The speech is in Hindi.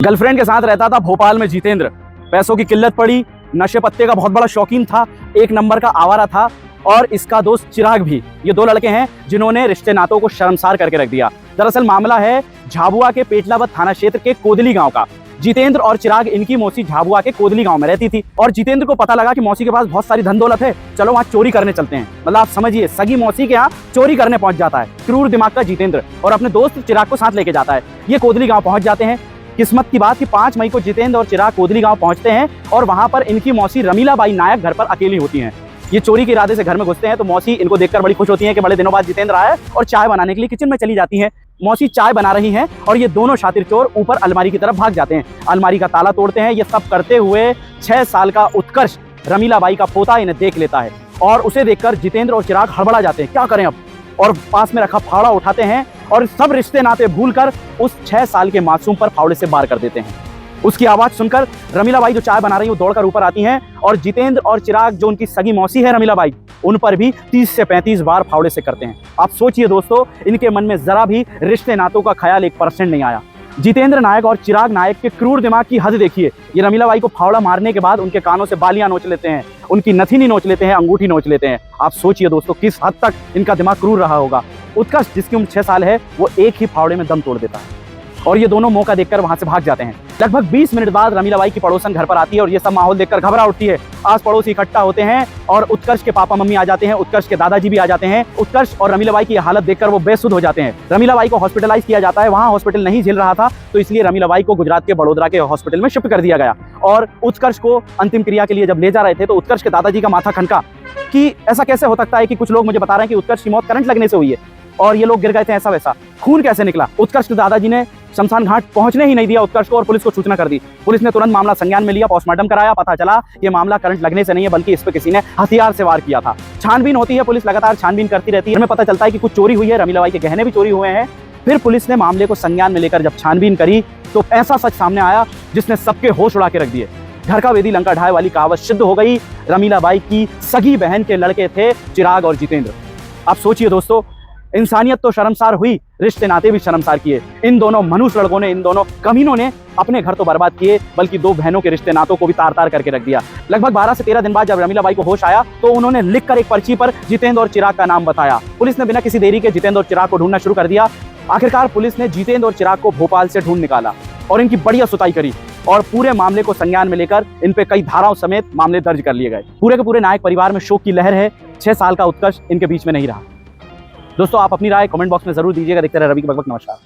गर्लफ्रेंड के साथ रहता था भोपाल में जितेंद्र। पैसों की किल्लत पड़ी, नशे पत्ते का बहुत बड़ा शौकीन था, एक नंबर का आवारा था। और इसका दोस्त चिराग भी। ये दो लड़के हैं जिन्होंने रिश्ते नातों को शर्मसार करके रख दिया। दरअसल मामला है झाबुआ के पेटलावद थाना क्षेत्र के कोदली गांव का। जितेंद्र और चिराग, इनकी मौसी झाबुआ के कोदली गांव में रहती थी और जितेंद्र को पता लगा कि मौसी के पास बहुत सारी धन दौलत है, चलो वहां चोरी करने चलते हैं। मतलब आप समझिए, सगी मौसी के यहाँ चोरी करने पहुंच जाता है क्रूर दिमाग का जितेंद्र और अपने दोस्त चिराग को साथ लेके जाता है। ये कोदली गांव पहुंच जाते हैं। किस्मत की बात कि 5 मई को जितेंद्र और चिराग कोदली गांव पहुंचते हैं और वहां पर इनकी मौसी रमीलाबाई नायक घर पर अकेली होती हैं। ये चोरी के इरादे से घर में घुसते हैं तो मौसी इनको देखकर बड़ी खुश होती है कि बड़े दिनों बाद जितेंद्र आया और चाय बनाने के लिए किचन में चली जाती हैं। मौसी चाय बना रही हैं और ये दोनों शातिर चोर ऊपर अलमारी की तरफ भाग जाते हैं। अलमारी का ताला तोड़ते हैं। ये सब करते हुए 6 साल का उत्कर्ष, रमीलाबाई का पोता, इन्हें देख लेता है और उसे देखकर जितेंद्र और चिराग हड़बड़ा जाते हैं, क्या करें अब। और पास में रखा फावड़ा उठाते हैं और सब रिश्ते नाते भूलकर उस 6 साल के मासूम पर फावड़े से वार कर देते हैं। उसकी आवाज सुनकर रमीलाबाई जो चाय बना रही है वो दौड़कर ऊपर आती हैं और जितेंद्र और चिराग, जो उनकी सगी मौसी है रमीलाबाई, उन पर भी 30 से 35 बार फावड़े से करते हैं। आप सोचिए दोस्तों, इनके मन में जरा भी रिश्ते नातों का ख्याल 1% नहीं आया। जितेंद्र नायक और चिराग नायक के क्रूर दिमाग की हद देखिए। ये रमीलाबाई को फावड़ा मारने के बाद उनके कानों से बालियां नोच लेते हैं, उनकी नथनी नोच लेते हैं, अंगूठी नोच लेते हैं। आप सोचिए दोस्तों, किस हद तक इनका दिमाग क्रूर रहा होगा। उत्कर्ष, जिसकी उम्र 6 साल है, वो एक ही फावड़े में दम तोड़ देता है और ये दोनों मौका देखकर वहां से भाग जाते हैं। लगभग 20 मिनट बाद रमीलाबाई की पड़ोसन घर पर आती है और ये सब माहौल देखकर घबरा उठती है। आस पड़ोस इकट्ठा होते हैं और उत्कर्ष के पापा मम्मी आ जाते हैं, उत्कर्ष के दादाजी भी आ जाते हैं। उत्कर्ष और रमीलाबाई की हालत देखकर वो बेसुध हो जाते हैं। रमीलाबाई को हॉस्पिटलाइज किया जाता है। वहां हॉस्पिटल नहीं झेल रहा था तो इसलिए रमीलाबाई को गुजरात के बड़ोदरा के हॉस्पिटल में शिफ्ट कर दिया गया। और उत्कर्ष को अंतिम क्रिया के लिए जब ले जा रहे थे तो उत्कर्ष के दादाजी का माथा खनका कि ऐसा कैसे हो सकता है कि कुछ लोग मुझे बता रहे हैं कि उत्कर्ष की मौत करंट लगने से हुई है और ये लोग गिर गए थे, ऐसा वैसा खून कैसे निकला। उत्कर्ष के दादाजी ने शमशान घाट पहुंचने ही नहीं दिया उत्कर्ष को और पुलिस को सूचना कर दी। पुलिस ने तुरंत मामला संज्ञान में लिया, पोस्टमार्टम कराया। पता चला ये मामला करंट लगने से नहीं है बल्कि इस पे किसी ने हथियार से वार किया था। छानबीन होती है, पुलिस लगातार छानबीन करती रहती है। हमें पता चलता है कि कुछ चोरी हुई है, रमीलाबाई के गहने भी चोरी हुए हैं। फिर पुलिस ने मामले को संज्ञान में लेकर जब छानबीन करी तो ऐसा सच सामने आया जिसने सबके होश उड़ा के रख दिए। घर का वेदी लंका ढाए वाली कहावत सिद्ध हो गई। रमीलाबाई की सगी बहन के लड़के थे चिराग और जितेंद्र। आप सोचिए दोस्तों, इंसानियत तो शर्मसार हुई, रिश्ते नाते भी शर्मसार किए। इन दोनों मनुष्य लड़कों ने, इन दोनों कमीनों ने अपने घर तो बर्बाद किए बल्कि 2 बहनों के रिश्ते नातों को भी तार तार करके रख दिया। लगभग 12 से 13 दिन बाद जब रमीलाबाई को होश आया तो उन्होंने लिखकर एक पर्ची पर जितेंद्र और चिराग का नाम बताया। पुलिस ने बिना किसी देरी के जितेंद्र और चिराग को ढूंढना शुरू कर दिया। आखिरकार पुलिस ने जितेंद्र और चिराग को भोपाल से ढूंढ निकाला और इनकी बढ़िया सुताई करी और पूरे मामले को संज्ञान में लेकर इन पे कई धाराओं समेत मामले दर्ज कर लिए गए। पूरे के पूरे नायक परिवार में शोक की लहर है। 6 साल का उत्कर्ष इनके बीच में नहीं रहा। दोस्तों, आप अपनी राय कमेंट बॉक्स में जरूर दीजिएगा। देखते रहे रवि की बकबक। नमस्कार।